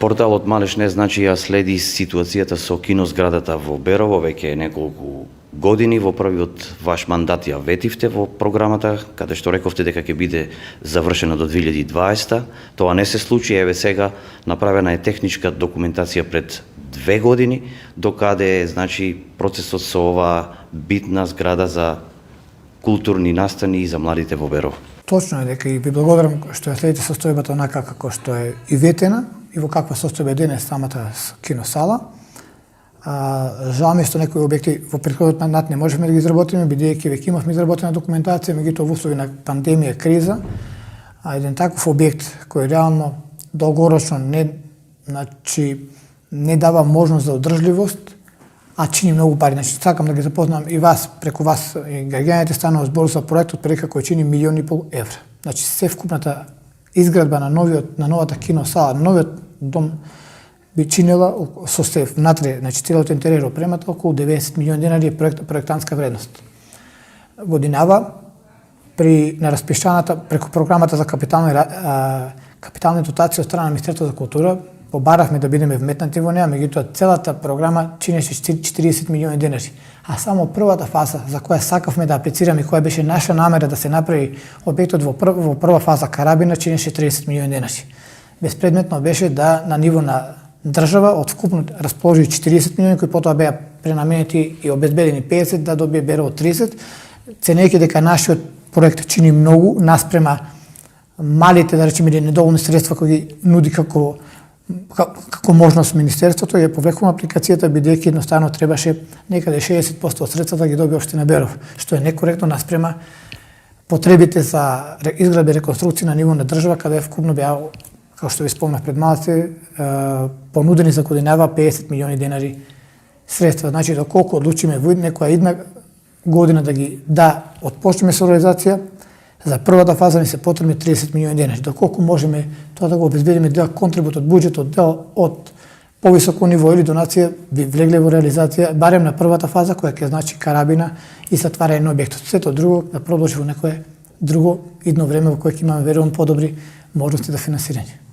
Порталот Малеш не значи ја следи ситуацијата со кинозградата во Берово веќе неколку години. Во првиот ваш мандат ја ветивте во програмата, каде што рековте дека ќе биде завршена до 2020. Тоа не се случи, еве сега направена е техничка документација пред 2 години, докаде е значи процесот со оваа битна зграда за културни настани и за младите во Берово. Точно е дека и ви благодарам што ја следите состојбата онака како што е и ветена и во каква состојба е денес самата киносала. Жал ми е што некои објекти во претходниот мандат не можеме да ги изработиме, бидејќи веќе имавме изработена документација, меѓутоа во услови на пандемија, криза, еден таков објект кој реално долгорочно не дава можност за одржливост, а чини многу пари. Значи, сакам да ги запознам и вас, преку вас и граѓаните, станува збор за проектот прека кој чини 1,5 милиони евра. Значи, се вкупната изградба на новата киносала, новиот дом би чинела со се внатре, значи целиот интериер опремата околу 90 милиони денари е проектантска вредност. Годинава на распишаната преку програмата за капитални дотации од страна на Министерството за култура побаравме да бидеме вметнати во неа, меѓутоа целата програма чинеше 40 милиони денари. А само првата фаза за која сакавме да аплицираме, која беше наша намера да се направи објектот во прва фаза Карабина, чинеше 30 милиони денари. Безпредметно беше да на ниво на држава од вкупно расположи 40 милиони, кои потоа беа пренаменети и обезбедени 50, да добие Берово 30, ценејќи дека нашиот проект чини многу наспрема малите, да речеме, недоволни средства кои ги нуди како можност Министерството, ја повлекувам апликацијата, бидејќи едноставно требаше некаде 60% од средствата да ги добие општина Берово, што е некоректно наспрема потребите за изградба и реконструкција на ниво на држава, каде вкупно беа, како што ви спомнав пред малце, понудени за годинава 50 милиони денари средства. Значи, доколку одлучиме во некоја една година да отпочнеме со реализација, за првата фаза ни се потребни 30 милиони денари. Доколку можеме тоа да го обезбедиме дел контрибут од буџетот, дел од повисоко ниво или донација, би влегле во реализација, барем на првата фаза, која ќе значи Карабина и затварање на објектот. Сето друго да продолжи во некое друго идно време во кое ќе имаме, верувам, подобри можности за финансирање.